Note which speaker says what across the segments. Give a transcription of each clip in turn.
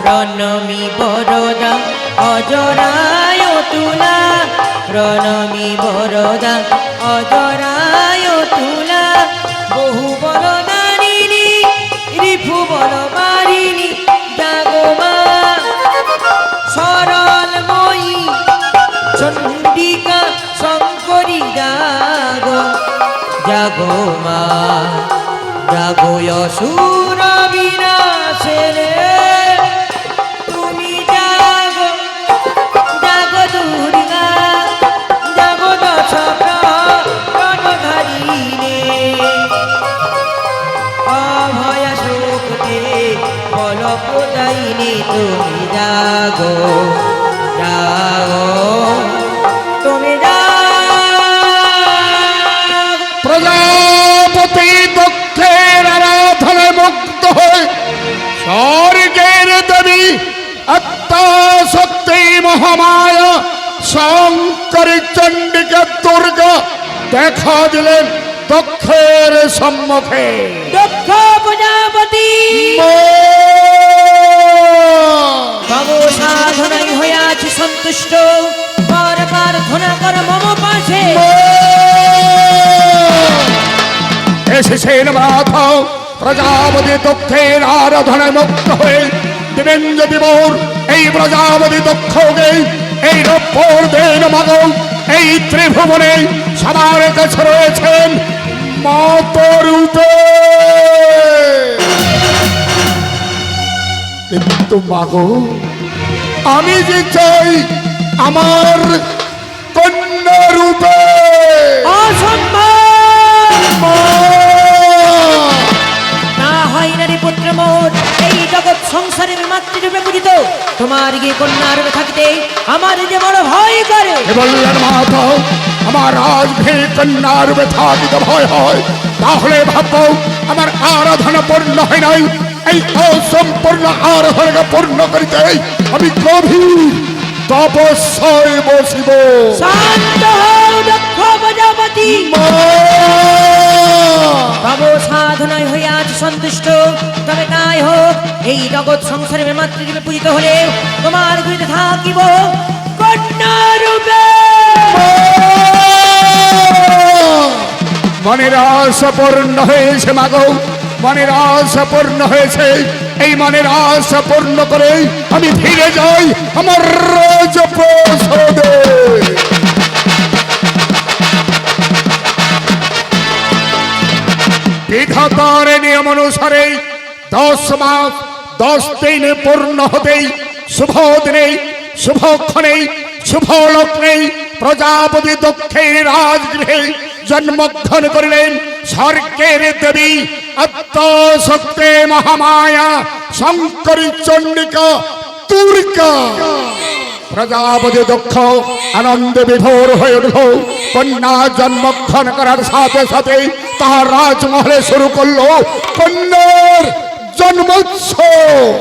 Speaker 1: প্রণমী বরদা অজরায় তুলা, প্রণমী বরদা অজরায় তুলা। বহু বলদারিণী রিপু বল মারিণী জাগো মা, সরলময়ী চণ্ডিকা শঙ্করী জাগো, জাগো মা জাগো অসুর বিনাশেরে। তুমি জাগো জাগো দুর্গা, জাগো দশ প্রণধারিণে। অভয়া শক্তি বল প্রদায়িনী, তুমি জাগো জাগো, তুমি
Speaker 2: প্রজাপতি দক্ষের আরাধনায় মুক্ত হয়ে স্বর্গের দেবী আত্মা শক্তি মহামায়া শঙ্করী চণ্ডিকা দুর্গা দেখা দিলেন দক্ষের সম্মুখে।
Speaker 1: দক্ষ প্রজাপতি তব সাধনায় হইয়াছি সন্তুষ্ট, পর প্রার্থনা কর মম পাশে।
Speaker 2: এসেছেন মাথা প্রজাপতি দক্ষের আরাধনায় মুক্ত হয়ে দিবেন যদি মোর এই প্রজাপতি দক্ষকে এই রূপর দেন মাগো। এই ত্রিভুবনে সবার কাছে রয়েছেন মাতরূপে, কিন্তু মাগো আমি যে চাই আমার কন্যা রূপে।
Speaker 1: অসম্ভব, না হয় নারী পুত্র মোর এই জগৎ সংসারের মাতৃরূপে পূজিত, তোমার গিয়ে কন্যা রূপে থাকিতে আমার যে বড় ভয় করে।
Speaker 2: বললেন মাতা আমার রাজভে কন্যা রূপে থাকিতে ভয় হয়, তাহলে ভাববো আমার আরাধনা পূর্ণ হয় নাই। এই অসম্পূর্ণ আরাধনাকে পূর্ণ করিতে আমি গভীর তপস্যায় বসিব।
Speaker 1: শান্ত হও দক্ষ প্রজাপতি, তব সাধনায় হইয়াছি সন্তুষ্ট, তবে তাই হোক। এই জগৎ সংসারের মাতৃরূপে পূজিত হলে তোমার গৃহে থাকিব কন্যা রূপে।
Speaker 2: মনের আশা পূর্ণ হয়েছে মাগো, মনের আশা পূর্ণ হয়েছে। এই মনের আশা পূর্ণ করে আমি ফিরে যাই আমার রাজপ্রাসাদে। বিধাতার নিয়ম অনুসারে 10 মাস 10 দিন পূর্ণ হতেই শুভ দিনে শুভক্ষণে শুভ লগ্নে প্রজাপতি দক্ষের রাজগৃহে জন্মগ্রহণ করিলেন স্বর্গের দেবী আত্মা শক্তি মহামায়া শঙ্করী চণ্ডিকা দুর্গা। প্রজাপতি দক্ষ আনন্দে বিভোর হয়ে উঠল। কন্যা জন্মগ্রহণ করার সাথে সাথে তাহার রাজমহলে শুরু করলো কন্যার জন্মোৎসব।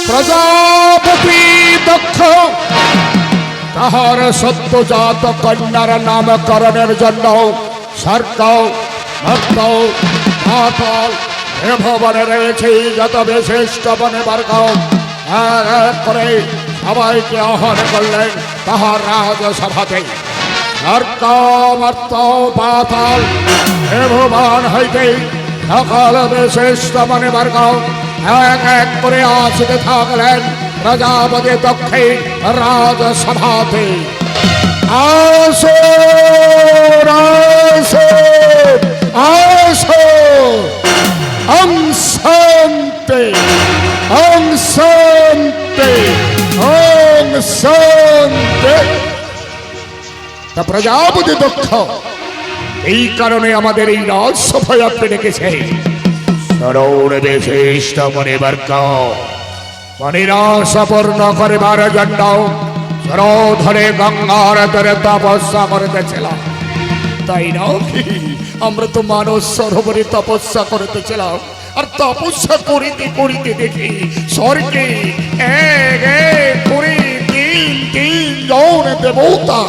Speaker 2: প্রজাপতি দক্ষ তাহার সদ্যজাত কন্যার নামকরণের জন্য স্বর্গ ভক্ত পাতাল এ ভবনে রয়েছে যত বিশিষ্ট বনেবর্গ এক এক করে সবাইকে আহ্বান করলেন তাহার রাজসভাতে। স্বর্গ মর্ত পাতাল এ ভুবন হইতে সকল বিশিষ্ট বনেবর্গ এক এক করে আসতে থাকলেন প্রজাপতি দক্ষিণ রাজসভাতে। আসো আসো আসো ওং শান্তি ওং শান্তি ওং শান্তি। তা প্রজাপতি দক্ষ এই কারণে আমাদের এই রাজসভায় আপনি ডেকেছে সরৌর বিশিষ্ট মনিবর্গ মনিরাশাপূর্ণ করিবার জন্য ধরে গঙ্গার তীরে তপস্যা করিতেছিলাম। তাই না? আমরা তো মানস সরোবরে তপস্যা করিতেছিলাম, আর তপস্যা করিতে করিতে দেখি স্বর্গে এক এক করে তিন জন দেবতা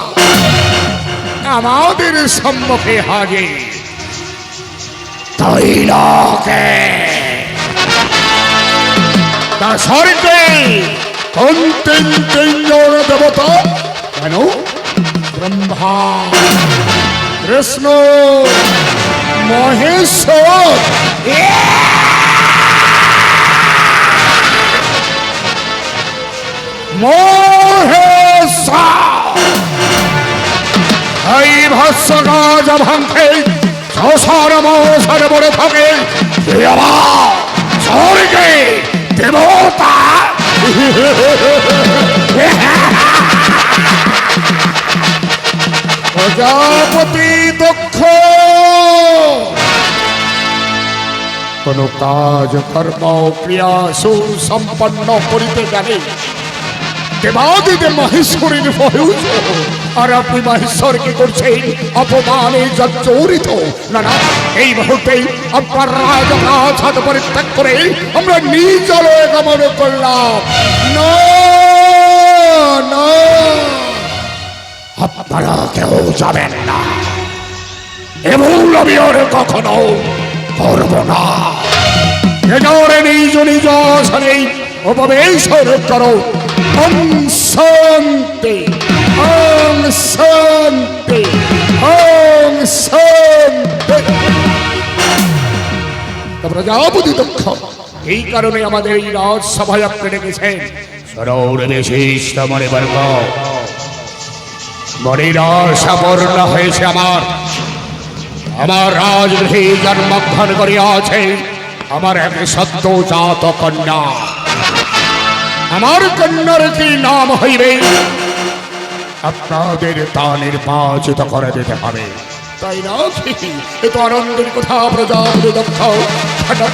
Speaker 2: আমাদের সম্মুখে হাজির। তাই না? তা স্বর্গে কোন তিনজন দেবতা? কেন? ব্রহ্মা, কৃষ্ণ, মহেশ্বর। এই ভস্মগাজ ভাঙে শশার মশার বড়ে থাকে স্বর্গে দেবতা। প্রজাপতি দক্ষ কোন কাজ কর্ম ক্রিয়া সুসম্পন্ন করিতে গেলে দেবাদিদেব মহেশ্বরের প্রয়োজন, আর আপনি মহেশ্বরকে করছেন অপমানে জর্জরিত। না না, এই মুহূর্তে আপনার রাজপ্রাসাদ পরিত্যাগ করে আমরা নিজ আলয়ে গমন করলাম। না না, আপনারা কেউ যাবেন না, এবং আমি আর কখনো করব না। এজরে নিজ নিজ আসনে উপবেশ করো। ওম শান্তি ওম শান্তি ওম শান্তি। প্রজাপতি দক্ষ এই কারণে আমাদের এই রাজসভায় আপনি ডেকেছেন সরৌর বিশিষ্ট মনিবর্গ মনিরাশাপূর্ণ হয়েছে আমার রাজগৃহে জন্মগ্রহণ করিয়াছে আমার এক সদ্যজাত কন্যা। আমার কন্যার কি নাম হইবে আপনাদের তা নির্বাচিত করে দিতে হবে। তাই না? এ তো আনন্দের কথা। প্রজাপতি দক্ষ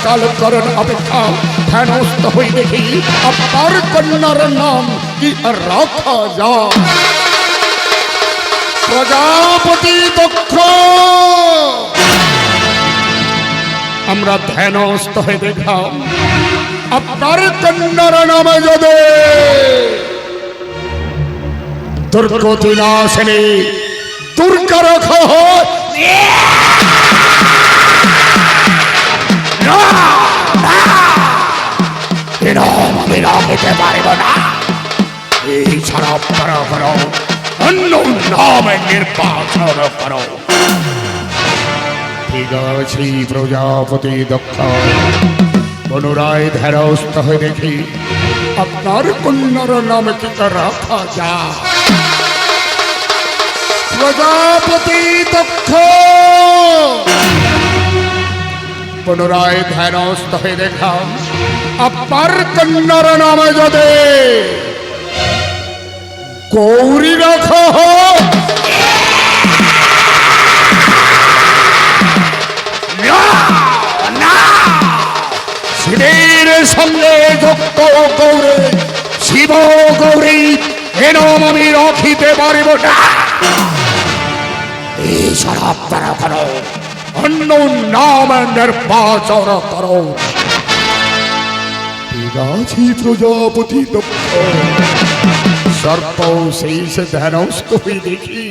Speaker 2: কাল করণ অপেক্ষা ধ্যানস্থ হয়ে দেখি আপনার কন্যার নাম কি রাখা যায়। প্রজাপতি দক্ষ আমরা ধ্যানস্থ হয়ে দেখলাম আপনার কন্যার নামে যদি দুর্গতি না আসেনি দুর্গা রাখা হয়। আমি রাখতে পারব না। এই ছাড়া আপনারা করো অন্য নামে নির্বাচন করো। ঠিক আছে প্রজাপতি দক্ষ পুনরায় ধ্যানস্থ হয়ে দেখি আপনার কন্যার নামে কি রাখা যায়। প্রজাপতি দক্ষ পুনরায় ধ্যানস্থ হয়ে দেখাম আপনার কন্যার নামে যদি গৌরী রাখা হয়। শিবের সঙ্গে যুক্ত গৌরী শিব গৌরী এ নাম আমি রাখিতে পারিব না। এই সারা আপনারা করো অন্য নাম নির্বাচন করো। ঠিক আছে প্রজাপতি দক্ষ সর্প সেই সে ধ্যানস্থ হয়ে দেখি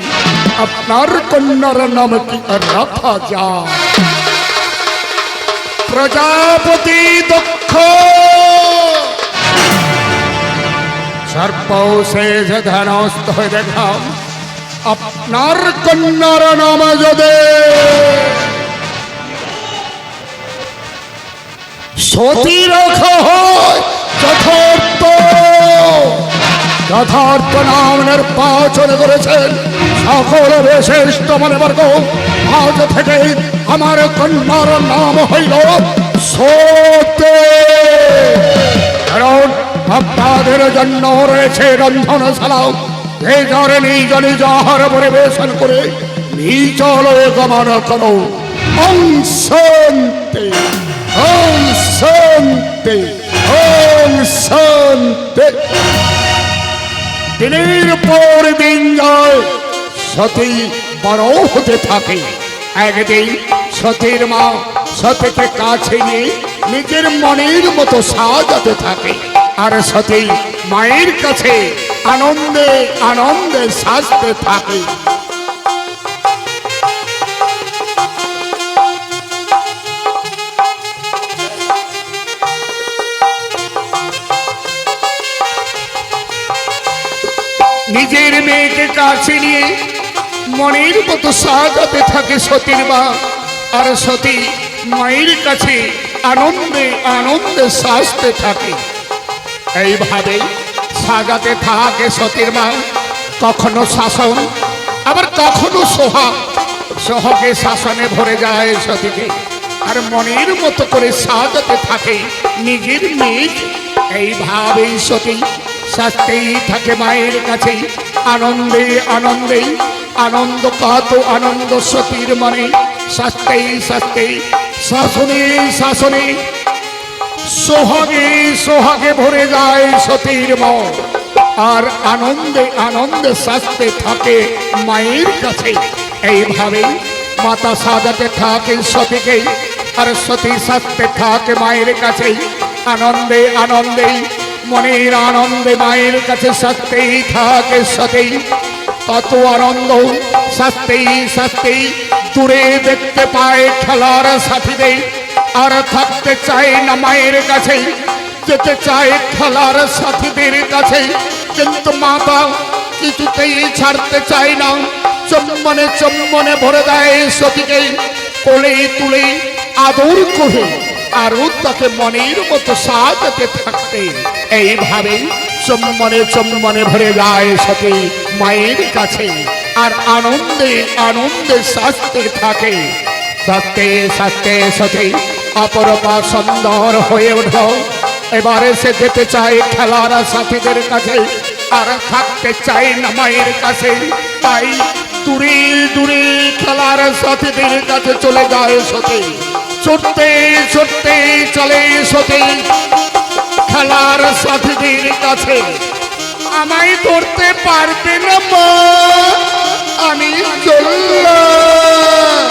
Speaker 2: আপনার কন্যার নাম কি রাখা যায়। প্রজাপতি দক্ষ সর্প শেষ ধ্যানস্থ হয়ে দেখাম আপনার কন্যার নাম যদি সতী রাখা হয় যথার্থ যথার্থ নাম নির্বাচন করেছেন সকল বিশিষ্ট মানেবর্গ। আজ থেকে আমার কন্যার নাম হইল সতী। কারণ আপনাদের জন্য রয়েছে রন্ধনশালা, যে যারে নিজ নিজ আহার পরিবেশন করে নিচলয়ে গমন করো। ওং শান্তি ওং শান্তি ওং শান্তি। দিনের পর দিন যায় সতী বড় হতে থাকে। একদিন সতীর মা সতীকে কাছে নিয়ে নিজের মনের মতো সাজাতে থাকে, আর সতী মায়ের কাছে আনন্দে আনন্দে সাজতে থাকে। নিজের মেয়েকে কাছে নিয়ে মনের মতো সাজাতে থাকে সতীর মা, আর সতী মায়ের কাছে আনন্দে আনন্দে সাজতে থাকে। এইভাবে সাজাতে থাকে সতীর মা। কখনো শাসন আবার কখনো সোহাগ, সোহাগে শাসনে ভরে যায় সতীকে, আর মনের মতো করে সাজাতে থাকে নিজের মেয়েকে। এইভাবেই সতী সাজতেই থাকে মায়ের কাছে আনন্দে আনন্দে। আনন্দ কত আনন্দ সতীর মনে, সাজতেই সাজতেই শাসনে শাসনে সোহাগে সোহাগে ভরে যায় সতীর মন, আর আনন্দে আনন্দে সাজতে থাকে মায়ের কাছে। এইভাবে মাতা সাজাতে থাকে সতীকে, আর সতী সাজতে থাকে মায়ের কাছে আনন্দে আনন্দে। মনের আনন্দে মায়ের কাছে সাজতেই থাকে সতী। কত আনন্দ সাজতেই সাজতেই দূরে দেখতে পায় খেলার সাথীদের, আর থাকতে চায় না মায়ের কাছে, যেতে চায় খেলার সাথীদের কাছে। কিন্তু মাতা কিছুতেই ছাড়তে চায় না, চম্বনে চম্বনে ভরে দেয় সতীকে, কোলে তুলে আদর করে আরো তাকে মনের মতো সাজাতে থাকতে। এইভাবে চম্বনে চম্বনে ভরে যায় সতী মায়ের কাছে, আর আনন্দে আনন্দে সাজতে থাকে। সাজতে সাজতে সতী অপরূপা সুন্দর হয়ে উঠল। এবারে সে যেতে চায় খেলার সাথীদের কাছে, আর থাকতে চায় না মায়ের কাছে। তাই দূরে দূরে খেলার সাথীদের কাছে চলে যায় সতী। ছুটতে ছুটতে চলে সতী খেলার সাথীদের কাছে। আমায় ধরতে পারবে না মা, আমি চললাম।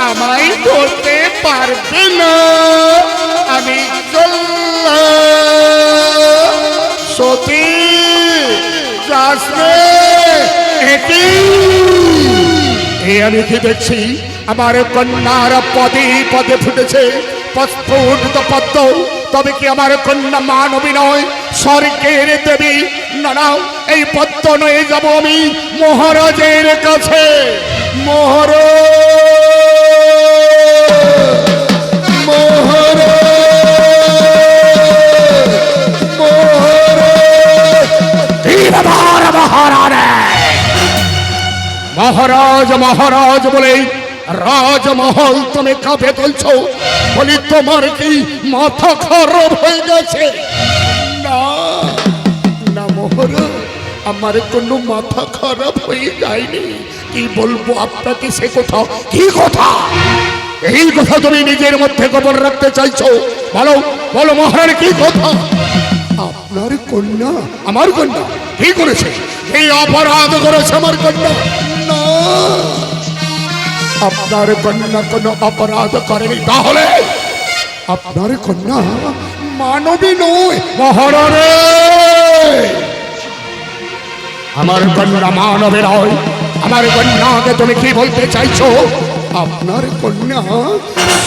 Speaker 2: আমায় ধরতে পারবে না, আমি চললাম। সতী যাস রে, আমি কি দেখছি আমার কন্যার পদে পদে ফুটেছে প্রস্ফুটিত পদ্ম। তবে কি আমার কন্যা মানবী নয়, স্বর্গের দেবী? না না, এই পদ্ম নয়ে যাব আমি মহারাজের কাছে। মহারাজ মহারাজ বলে রাজমহল তুমি কাঁপে তুলছো, বলি তোমার কি মাথা খারাপ হয়ে গেছে? না না মহারাজ, আমার কোনো মাথা খারাপ হয়ে যায়নি। কি বলবো আপনাকে সে কথা? কি কথা? এই কথা তুমি নিজের মধ্যে গোপন রাখতে চাইছো? বলো বলো মহারাজ, কি কথা? আপনার কন্যা, আমার কন্যা কি করেছে? এই অপরাধ করেছে আমার কন্যা? না, আপনার কন্যা কোনো অপরাধ করেনি। তাহলে আপনার কন্যা মানবী নয়। মহারাজ আমার কন্যা মানবে নয়। আমার কন্যাকে তুমি কি বলতে চাইছো? আপনার কন্যা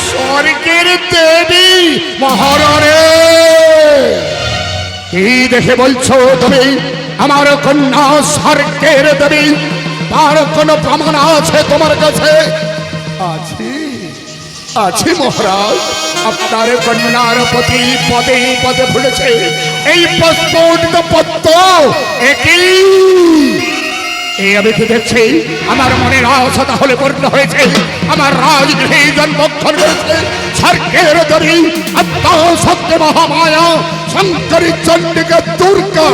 Speaker 2: স্বর্গের দেবী মহারানী। কি দেখে বলছো তুমি আমার কন্যা স্বর্গের দেবী? তার কোনো প্রমাণ আছে তোমার কাছে? আছে, আছে মহারাজ। আপনার কন্যার প্রতি পদে পদে ফুলেছে এই প্রস্ফুটিত পদ্ম। একই এই আমি কি দেখছি? আমার মনের আশা তাহলে পূর্ণ হয়েছে। আমার রাজগৃহে জন্মগ্রহণ করেছে স্বর্গের দেবী আত্মা সত্য মহামায়া শঙ্করী চণ্ডিকা দুর্গা।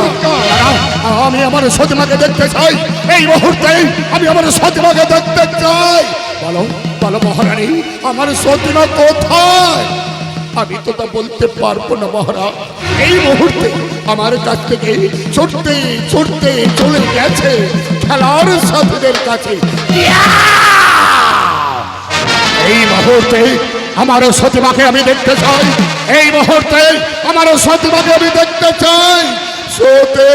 Speaker 2: আমি আমার সতীমাকে দেখতে চাই এই মুহূর্তে। আমি আমার সতীমাকে দেখতে চাই। বলো বলো মহারানী, আমার সতীমা কোথায়? আমি তো তা বলতে পারবো না মহারাজ। এই মুহূর্তে আমার কাছ থেকে ছুটতে ছুটতে চলে গেছে খেলার সাথীদের কাছে। এই মুহূর্তে আমার সতীমাকে আমি দেখতে চাই। এই মুহূর্তে আমার সতীমাকে আমি দেখতে চাই। সতী